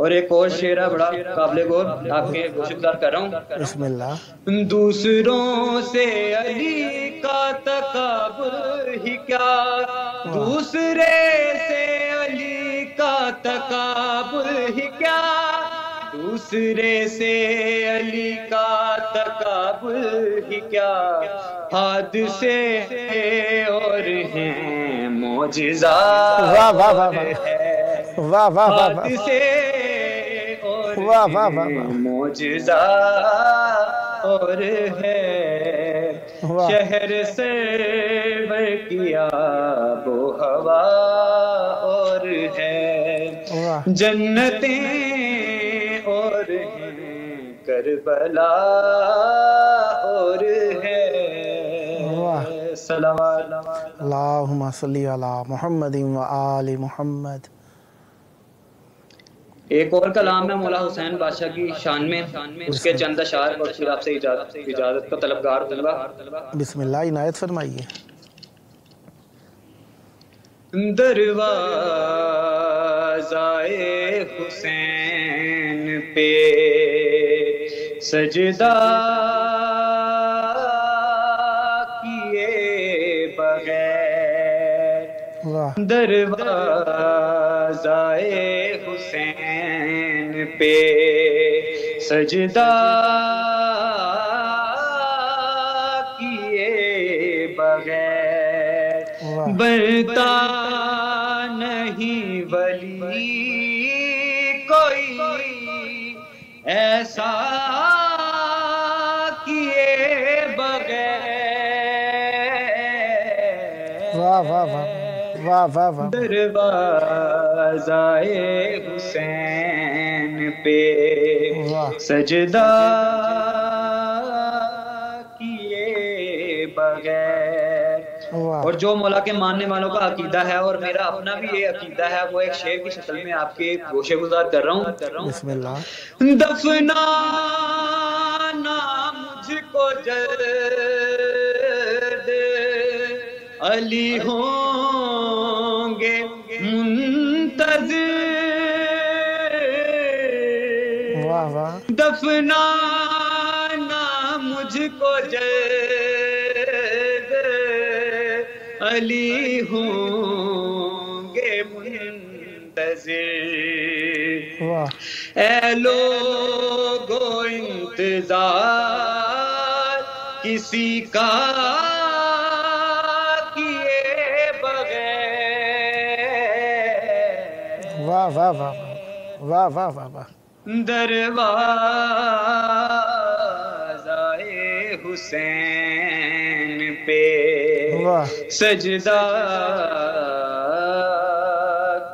اور ایک اور شعر ہے بڑا قابل غور، آپ کے گوش گزار کر رہا ہوں. بسم اللہ. دوسروں سے علی کا تکبر ہی کیا، دوسرے سے علی کا تکبر ہی کیا، دوسرے سے علی کا تکبر ہی کیا، حادثے اور ہیں معجزات واہ واہ واہ واہ واہ واہ واہ حادثے اور واہ واہ واہ ہیں واہ معجزات اور ہے واہ. شہر سرور کی آب و ہوا اور ہے واہ جنتیں اور ہیں کربلا اور ہے. واہ. صلوات. اللہم صلی علی محمد و آل محمد. ایک اور کلام ہے مولا حسین بادشاہ کی شان میں، اس کے چند اشعار اور پھر آپ سے اجازت کا طلبگار ہوں گا. بسم اللہ، عنایت فرمائیے. دروازۂ حسین پہ سجدہ کیے بغیر، واہ دروازۂ حسین پہ سجدہ کیے بغیر واہ. بنتا نہیں ولی کوئی ایسا کیے بغیر. واہ واہ واہ واہ واہ واہ. دروازۂ حسین پہ واہ سجدہ کیے بغیر. واہ. اور جو مولا کے ماننے والوں کا عقیدہ ہے اور میرا اپنا بھی یہ عقیدہ ہے، وہ ایک شعر کی شکل میں آپ کے گوشے گزار کر رہا ہوں. بسم اللہ. دفنانا مجھ کو جلد علی ہوں گے منتظر، واہ واہ. دفنانا مجھ کو جلد علی ہوں گے منتظر. واہ اے لوگو انتظار کسی کا کیے بغیر، واہ واہ واہ واہ واہ واہ واہ. دروازۂ حسین پہ واہ سجدہ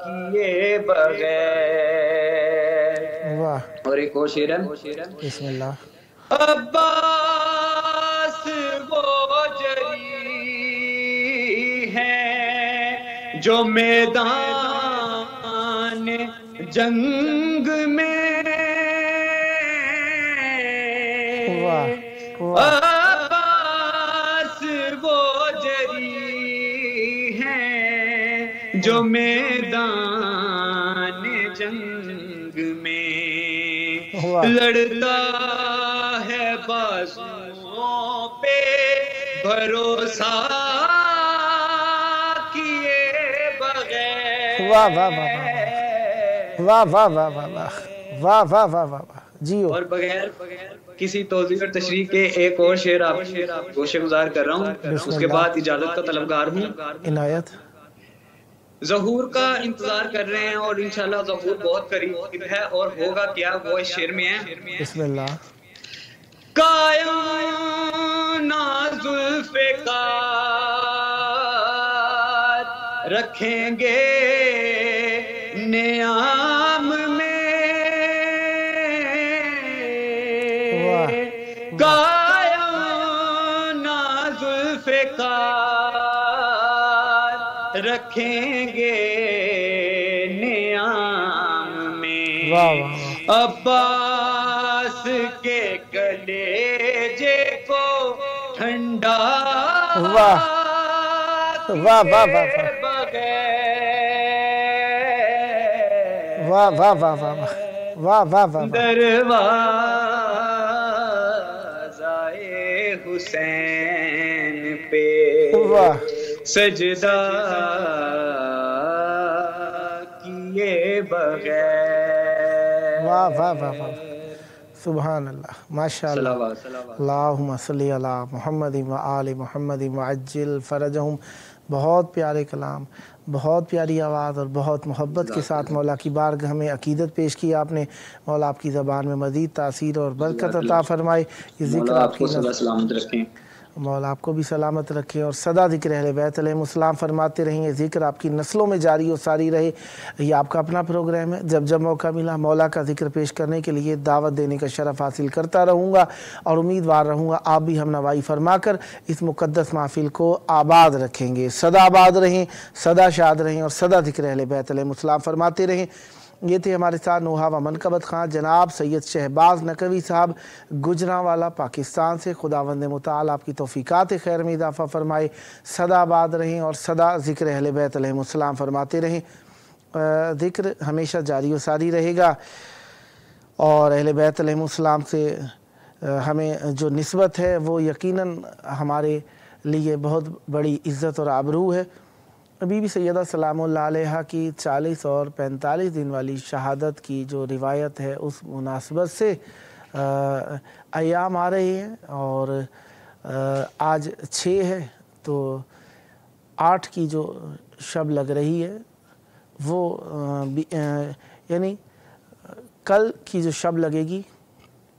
کیے بغیر. واہ. اور ایک اور شعر ہے. بسم اللہ. عباس وہ جری ہیں جو میدان جنگ میں، واہ واہ. عباس وہ جری ہیں جو میدان جنگ میں واہ. لڑتا ہے بازوؤں پہ بھروسہ کیے بغیر. واہ واہ واہ واہ واہ واہ واہ واہ واہ واہ واہ واہ. جیو. اور بغیر کسی توضیح اور تشریح کے ایک اور شعر آپ گوشے گزار کر رہا ہوں، اس کے بعد اجازت کا طلبگار ہوں. عنایت. ظہور کا انتظار کر رہے ہیں اور انشاءاللہ ظہور بہت قریب ہے، اور ہوگا کیا وہ اس شعر میں ہے. بسم اللہ. کائنات ذوالفقار رکھیں گے نیام میں، واہ. کائنات ذوالفقار رکھیں گے نیام میں. واہ واہ. عباس کے کلیجے کو ٹھنڈا واہ واہ واہ واہ واہ. بغیر. واہ واہ واہ واہ واہ. واہ واہ واہ، دروازۂ حسین پہ واہ سجدہ کیے بغیر. واہ واہ واہ واہ، سبحان اللہ، ماشاء اللہ. صلوات. اللہم صلی علی محمد و آل محمد وعجل فرجہم. بہت پیارے کلام، بہت پیاری آواز اور بہت محبت کے ساتھ مولا کی بارگاہ میں عقیدت پیش کی آپ نے. مولا آپ کی زبان میں مزید تاثیر اور برکت عطا فرمائے. یہ ذکر مولا آپ آپ کی کو صدا سلامت رکھیں. مولا آپ کو بھی سلامت رکھے اور سدا ذکر اہل بیت علیہ السلام فرماتے رہیں. یہ ذکر آپ کی نسلوں میں جاری و ساری رہے. یہ آپ کا اپنا پروگرام ہے. جب جب موقع ملا مولا کا ذکر پیش کرنے کے لیے دعوت دینے کا شرف حاصل کرتا رہوں گا اور امیدوار رہوں گا آپ بھی ہم نوائی فرما کر اس مقدس محفل کو آباد رکھیں گے. سدا آباد رہیں، سدا شاد رہیں اور سدا ذکر اہل بیت علیہ السلام فرماتے رہیں. یہ تھے ہمارے ساتھ نوحہ و منقبت خان جناب سید شہباز نقوی صاحب گجرانوالا پاکستان سے. خداوند متعال آپ کی توفیقات خیر میں اضافہ فرمائے. سدا آباد رہیں اور سدا ذکر اہل بیت علیہ السلام فرماتے رہیں. ذکر ہمیشہ جاری و ساری رہے گا اور اہل بیت علیہ السلام سے ہمیں جو نسبت ہے وہ یقیناً ہمارے لیے بہت بڑی عزت اور آبرو ہے. بی بی سیدہ سلام اللہ علیہ کی 40 اور 45 دن والی شہادت کی جو روایت ہے اس مناسبت سے ایام آ رہے ہیں اور آج 6 ہے تو 8 کی جو شب لگ رہی ہے وہ یعنی کل کی جو شب لگے گی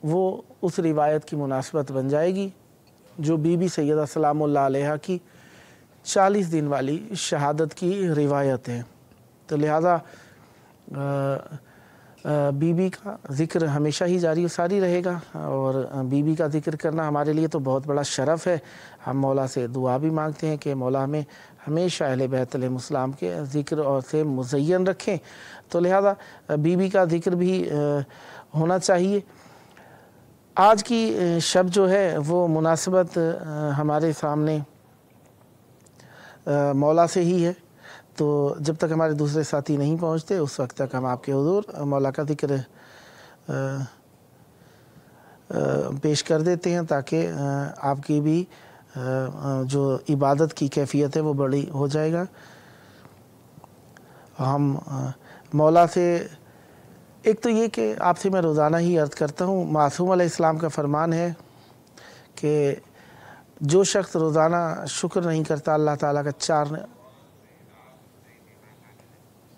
وہ اس روایت کی مناسبت بن جائے گی جو بی بی سیدہ سلام اللہ علیہ کی 40 دن والی شہادت کی روایت ہے. تو لہٰذا بی بی کا ذکر ہمیشہ ہی جاری و ساری رہے گا اور بی بی کا ذکر کرنا ہمارے لیے تو بہت بڑا شرف ہے. ہم مولا سے دعا بھی مانگتے ہیں کہ مولا ہمیں ہمیشہ اہل بیت علیہ السلام کے ذکر اور سے مزین رکھیں. تو لہٰذا بی بی کا ذکر بھی ہونا چاہیے. آج کی شب جو ہے وہ مناسبت ہمارے سامنے مولا سے ہی ہے. تو جب تک ہمارے دوسرے ساتھی نہیں پہنچتے اس وقت تک ہم آپ کے حضور مولا کا ذکر پیش کر دیتے ہیں تاکہ آپ کی بھی جو عبادت کی کیفیت ہے وہ بڑی ہو جائے گا. ہم مولا سے ایک تو یہ کہ آپ سے میں روزانہ ہی عرض کرتا ہوں معصوم علیہ السلام کا فرمان ہے کہ جو شخص روزانہ شکر نہیں کرتا اللہ تعالیٰ کا 4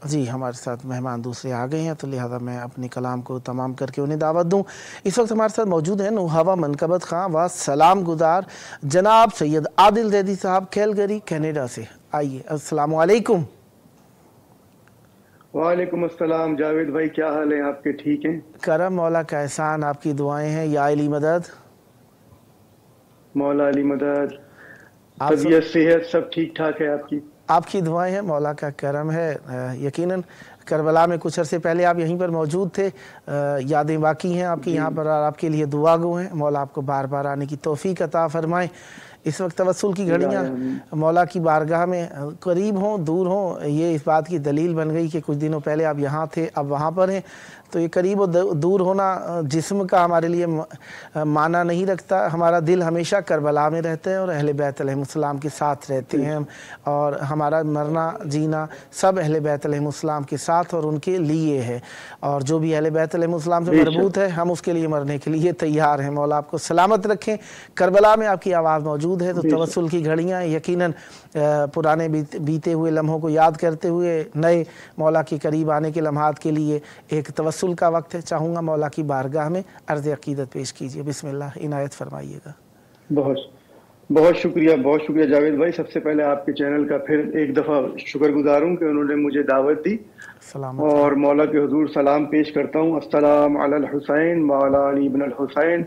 جی ہمارے ساتھ مہمان دوسرے آ گئے ہیں تو لہذا میں اپنے کلام کو تمام کر کے انہیں دعوت دوں. اس وقت ہمارے ساتھ موجود ہیں نوحہ و منقبت خان و سلام گزار جناب سید عادل زیدی صاحب کیلگری کینیڈا سے. آئیے. السلام علیکم. وعلیکم السلام جاوید بھائی، کیا حال ہے آپ کے؟ ٹھیک ہیں؟ کرم مولا کا احسان، آپ کی دعائیں ہیں. یا علی مدد. مولا علی مدد. طبیعت صحت سب ٹھیک ٹھاک ہے آپ کی؟ آپ کی دعائیں ہیں، مولا کا کرم ہے. یقیناً کربلا میں کچھ عرصے پہلے آپ یہیں پر موجود تھے، یادیں باقی ہیں آپ کی یہاں پر اور آپ کے لیے دعا گو ہیں. مولا آپ کو بار بار آنے کی توفیق عطا فرمائیں. اس وقت توسل کی گھڑیاں مولا کی بارگاہ میں قریب ہوں دور ہوں یہ اس بات کی دلیل بن گئی کہ کچھ دنوں پہلے آپ یہاں تھے اب وہاں پر ہیں. تو یہ قریب و دور ہونا جسم کا ہمارے لیے معنی نہیں رکھتا. ہمارا دل ہمیشہ کربلا میں رہتا ہے اور اہل بیت علیہ السلام کے ساتھ رہتے ہیں اور ہمارا مرنا جینا سب اہل بیت علیہ السلام کے ساتھ اور ان کے لیے ہے. اور جو بھی اہل بیت علیہ السلام سے مربوط ہے ہم اس کے لیے مرنے کے لیے تیار ہیں. مولا آپ کو سلامت رکھیں. کربلا میں آپ کی آواز موجود ہے تو توسل کی گھڑیاں یقیناً پرانے بیتے ہوئے لمحوں کو یاد کرتے ہوئے نئے مولا کے قریب آنے کے لمحات کے لیے ایک توسل کا وقت ہے. چاہوں گا مولا کی بارگاہ میں عرض عقیدت پیش کیجئے. بسم اللہ عنایت فرمائیے گا. بہت شکریہ جاوید بھائی. سب سے پہلے آپ کے چینل کا پھر ایک دفعہ شکر گزار ہوں کہ انہوں نے مجھے دعوت دی اور مولا کے حضور سلام پیش کرتا ہوں. السلام علی الحسین وعلی علی بن الحسین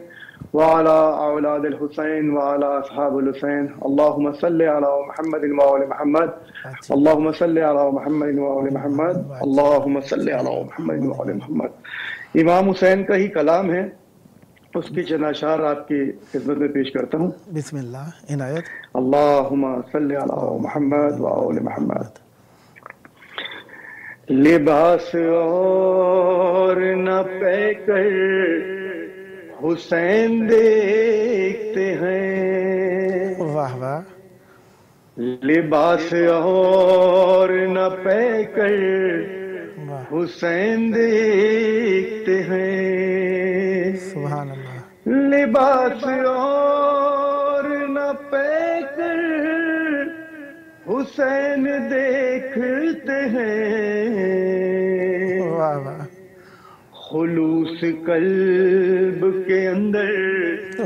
وعلی اولاد الحسین وعلی اصحاب الحسین. اللہم صلی علی محمد وعلی محمد. اللہم صلی علی محمد وعلی محمد. اللہم صلی علی محمد وعلی محمد. امام حسین کا ہی کلام ہے، اس کی چند اشعار آپ کی خدمت میں پیش کرتا ہوں. بسم اللہ عنایت. اللہم صلی علی محمد وعلی محمد. لباس اور نہ پہ کر حسین دیکھتے ہیں، واہ واہ، لباس اور نہ پہ کر واہ، حسین دیکھتے ہیں، سبحان اللہ، لباس اور نہ پہ کر حسین دیکھتے ہیں، واہ واہ، خلوص قلب کے اندر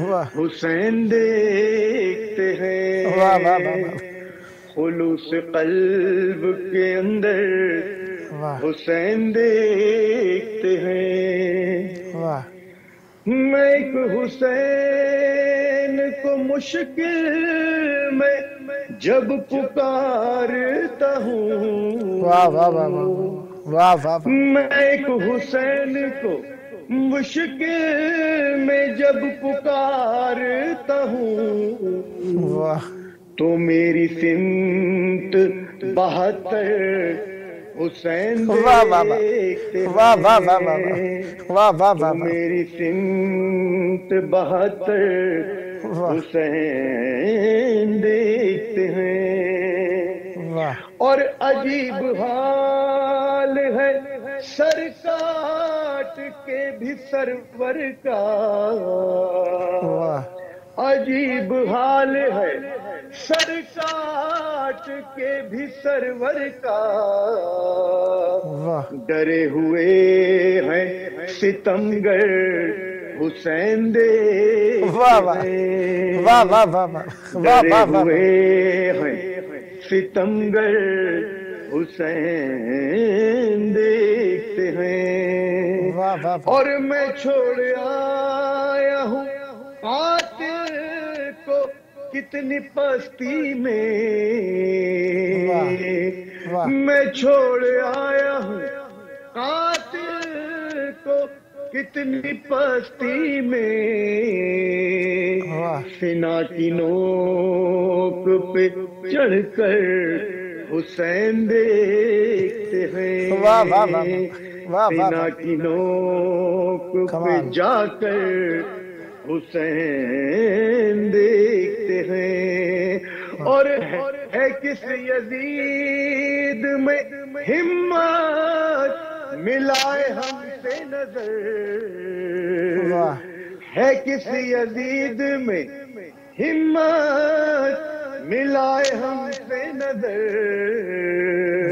واہ حسین دیکھتے ہیں، واہ واہ واہ، خلوص قلب کے اندر واہ حسین دیکھتے ہیں، واہ، میں ایک حسین کو مشکل میں جب پکارتا ہوں، واہ واہ واہ واہ، واہ واہ واہ، میں ایک حسین کو مشکل میں جب پکارتا ہوں، واہ تو میری سمت 72 حسین واہ واہ واہ، دیکھتے واہ واہ واہ واہ، ہیں، واہ واہ تو واہ، میری سمت 72 واہ حسین دیکھتے ہیں، واہ، اور عجیب حال ہے سر کاٹ کے بھی سرور کا، واہ عجیب حال ہے سر کاٹ کے بھی سرور کا، واہ، ڈرے ہوئے ہیں ستمگر حسین واہ واہ، دیکھتے ہیں، واہ واہ واہ واہ، واہ ڈرے واہ واہ، ہوئے ہیں ستمگر حسین دیکھتے ہیں، واہ واہ، اور میں چھوڑ آیا ہوں قاتل کو کتنی پستی میں، واہ میں چھوڑ آیا ہوں قاتل کو کتنی پستی میں، واہ، سنا کی نوک پہ چڑھ کر حسین دیکھتے ہیں، واہ واہ واہ، واہ واہ سنا کی نوک پہ کمال، جا کر حسین دیکھتے ہیں، اور ہے کس یزید میں ہمت ملائے ہم سے نظر، واہ ہے کس یزید میں ہمت ملائے ہم سے نظر،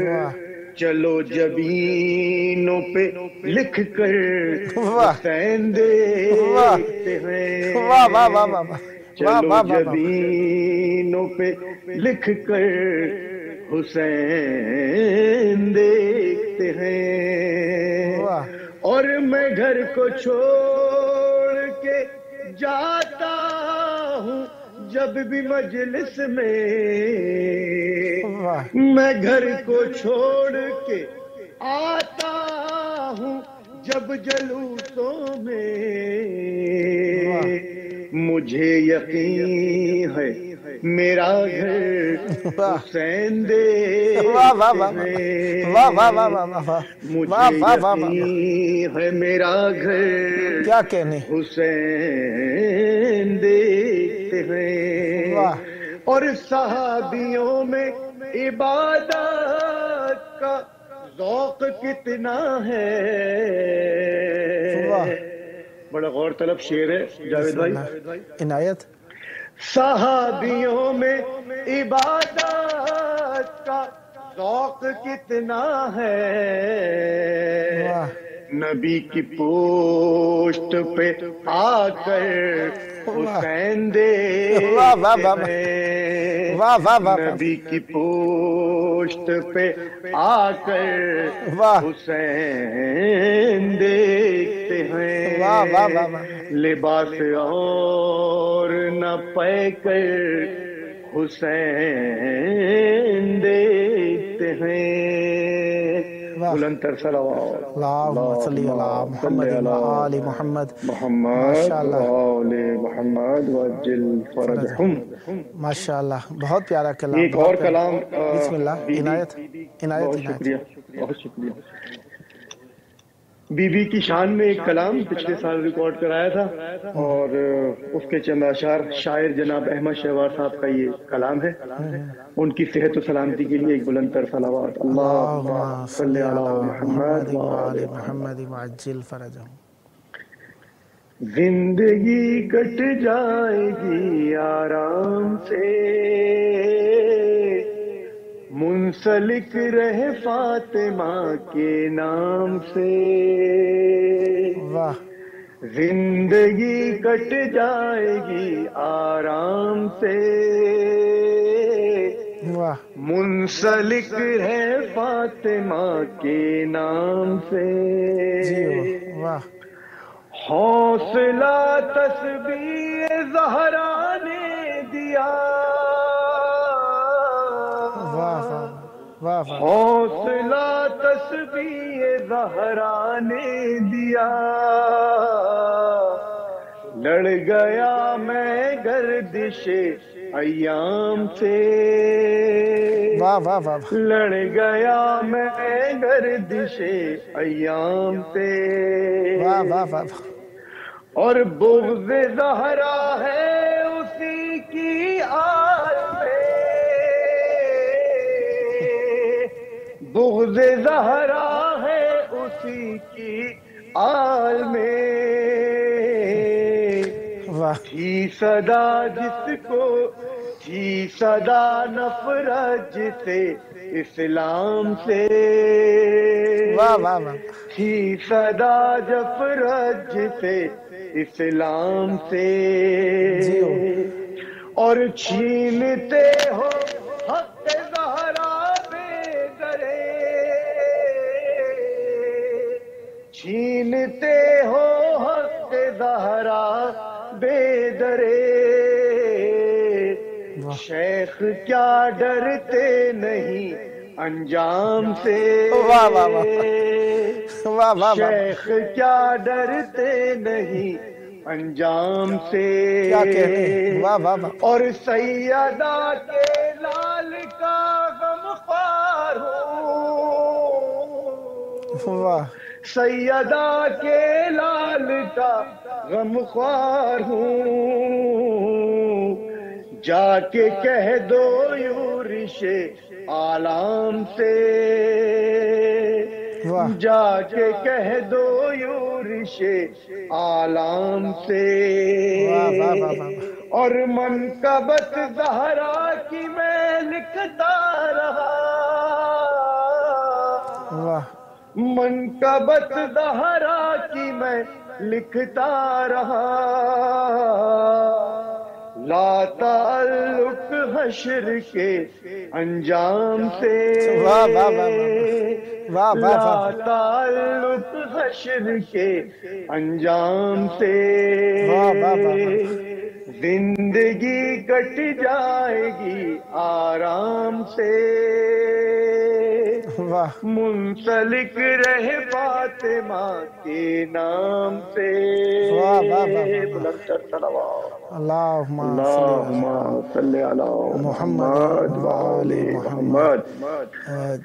واہ چلو جبینوں پہ لکھ کر واہ، حسین دیکھتے ہیں، واہ واہ واہ واہ، چلو جبینوں پہ لکھ کر حسین دیکھتے ہیں، واہ اور میں گھر کو چھوڑ کے جاتا ہوں جب بھی مجلس میں، واہ، میں گھر کو چھوڑ کے آتا ہوں جب جلوسوں میں، مجھے یقین ہے میرا گھر حسین دیکھتے ہیں، مجھے یقین ہے میرا گھر کیا کہنے، حسین دیکھتے ہیں، واہ اور صحابیوں میں عبادت کا ذوق کتنا ہے، واہ، بڑا غور طلب شعر ہے جاوید بھائی، عنایت، صحابیوں میں عبادت کا ذوق کتنا ہے، واہ نبی کی پوشت پہ آ کر حسین دیکھتے ہیں، نبی کی پوشت پہ آ کر حسین دیکھتے ہیں، لباس اور نہ پہ کر حسین دیکھتے ہیں، بلند تر صلوات. اللہم صلی علی محمد و آل محمد. محمد وآل محمد وعجل فرجہم. ماشاءاللہ بہت پیارا کلام. ایک اور کلام بسم اللہ. عنایت بہت شکریہ بہت شکریہ. بی بی کی شان میں ایک کلام پچھلے سال ریکارڈ کرایا تھا اور اس کے چند اشعار شاعر جناب احمد شہوار صاحب کا یہ کلام ہے. ان کی صحت و سلامتی کے لیے ایک بلند تر صلوات. اللہم صلی علی محمد و آل محمد وعجل فرجہم. زندگی کٹ جائے گی آرام سے، منسلک رہے فاطمہ کے نام سے. واہ. زندگی کٹ جائے گی آرام سے، واہ. منسلک ہے فاطمہ کے نام سے. واہ. حوصلہ تسبیح زہرا نے دیا، حوصلہ تسبیح زہرا نے دیا. لڑ گیا میں گردش ایام سے، لڑ گیا میں گردش ایام سے. اور بغض زہرا ہے اسی کی آل میں، بغض زہرا ہے اسی کی آل میں. تھی صدا جس کو، تھی صدا نفرت جسے اسلام سے، تھی صدا نفرت جسے اسلام سے. اور چھینتے ہو حق زہرا بے درے، چھینتے ہو حق زہرا بے درے. شیخ کیا ڈرتے نہیں انجام سے، شیخ کیا ڈرتے نہیں انجام سے. اور سیدہ کے لال کا غمخوار ہوں، سیدہ کے لال کا غمخوار ہوں. جا کے کہہ دو یورش عالم سے، جا کے کہہ دو یورش عالم سے. اور منقبت زہرا کی میں لکھتا رہا، منقبت زہرا کی میں لکھتا رہا. لا تعلق حشر کے انجام سے، لا تعلق حشر کے انجام سے. زندگی کٹ جائے گی آرام سے، منسلک رہے فاطمہ کے نام سے. اللہم صلی علی محمد وآل محمد.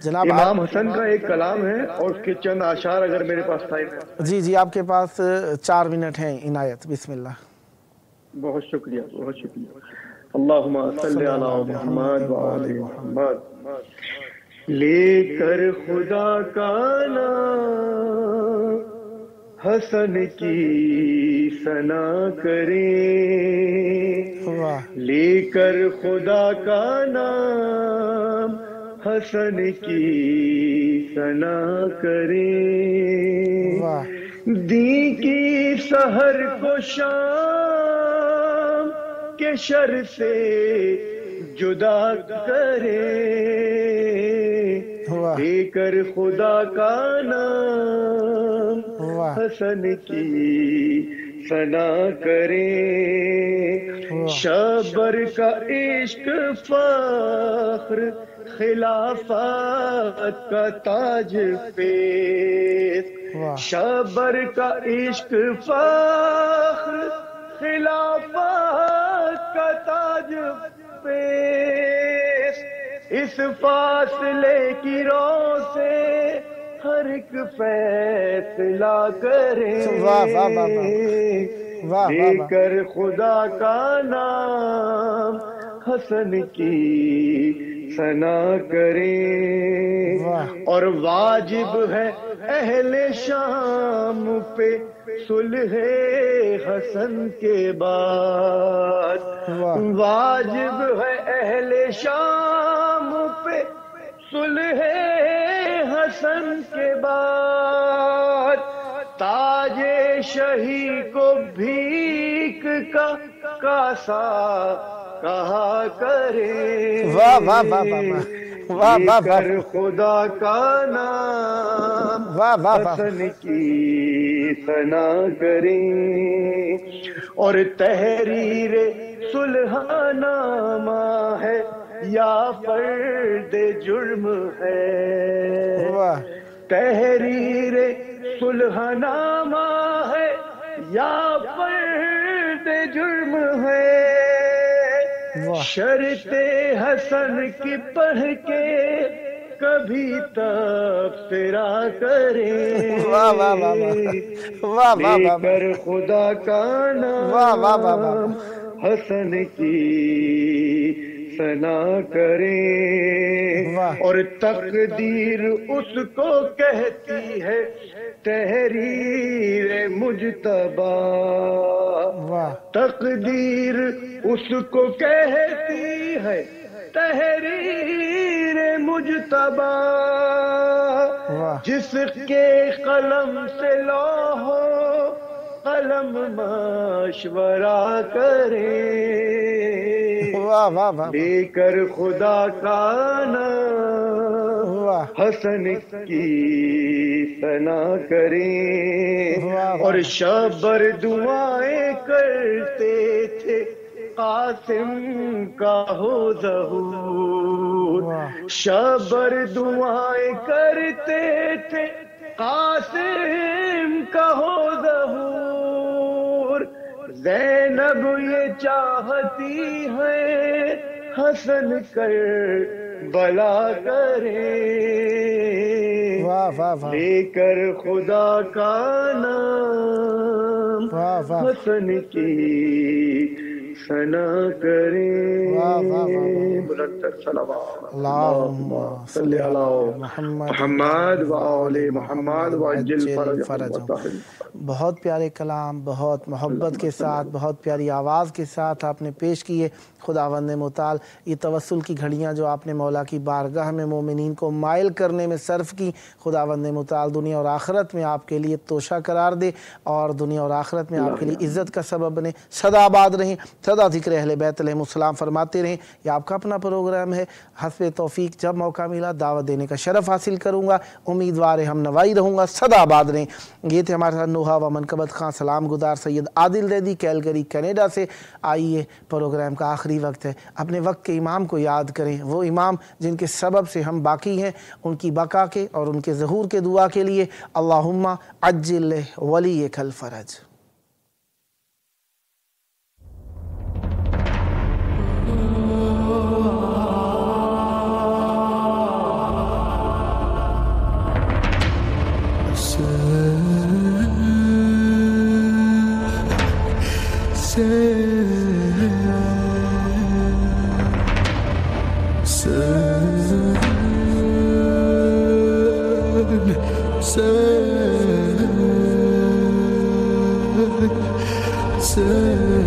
جناب امام حسن کا ایک کلام ہے اور اس کے چند اشعار اگر میرے پاس ٹائم ہے. جی آپ کے پاس 4 منٹ ہیں. عنایت. بسم اللہ. بہت شکریہ بہت شکریہ. اللہم صلی علی محمد وآل محمد. لے کر خدا کا نام حسن کی ثنا کریں، لے کر خدا کا نام حسن کی ثنا کریں. دی کی سحر کو شام کے شر سے جدا کریں، لے کر خدا کا نام حسن کی ثنا کریں. شبر کا عشق فخر خلافت کا تاج پیش، شبر کا عشق فخر خلافت کا تاج پیش، اس فاصلے کی رو سے ہر ایک فیصلہ کرے، لے کر خدا کا نام حسن کی ثنا کریں، اور واجب ہے اہل شام پہ صلح حسن کے بعد، واجب ہے اہل شام پہ صلح حسن کے بعد، تاج شہی کو بھیک کا کاسا کہا کرے، لے کر خدا کا نام حسن کی ثنا کریں، اور تحریر صلح نامہ ہے یا فرد جرم ہے، تحریر صلح نامہ ہے یا فرد جرم ہے، شرط حسن کی پڑھ کے کبھی تبصرہ کریں، لے کر خدا کا نام حسن کی ثنا کریں، اور تقدیر اس کو کہتی ہے تحریر مجتبی، تقدیر اس کو کہتی ہے تحریر مجتبی، جس کے قلم سے لوح قلم مشورہ کرے، لے کر خدا کا نام حسن کی ثنا کریں، اور شبر دعائیں کرتے تھے قاسم کا ہو ظہور، شبر دعائیں کرتے تھے قاسم کا ہو ظہور، زینب یہ چاہتی ہے حسن کر بلا کرے، لے کر خدا کا نام حسن کی ثنا کریں، بلندر صلوات اللہم صلی علی محمد وآل محمد وعجل فرجہم۔ بہت پیارے کلام، بہت محبت کے ساتھ، بہت پیاری آواز کے ساتھ آپ نے پیش کیے۔ خداوند متعال یہ توسل کی گھڑیاں جو آپ نے مولا کی بارگاہ میں مومنین کو مائل کرنے میں صرف کی، خداوند متعال دنیا اور آخرت میں آپ کے لیے توشہ قرار دے، اور دنیا اور آخرت میں آپ کے لیے عزت کا سبب بنے، سدا آباد رہیں، سدا ذکر اہل بیت علیہ السلام فرماتے رہیں۔ یہ آپ کا اپنا پروگرام ہے، حسب توفیق جب موقع ملا دعوت دینے کا شرف حاصل کروں گا، امیدوار ہم نوائی رہوں گا، سدا آباد رہیں۔ یہ تھے ہمارے ساتھ نوحہ و منقبت خان سلام گزار سید عادل دیدی کیلگری کینیڈا سے۔ آئیے پروگرام کا آخری وقت ہے، اپنے وقت کے امام کو یاد کریں، وہ امام جن کے سبب سے ہم باقی ہیں، ان کی بقا کے اور ان کے ظہور کے دعا کے لیے اللہم عجل ولیک الفرج۔ Say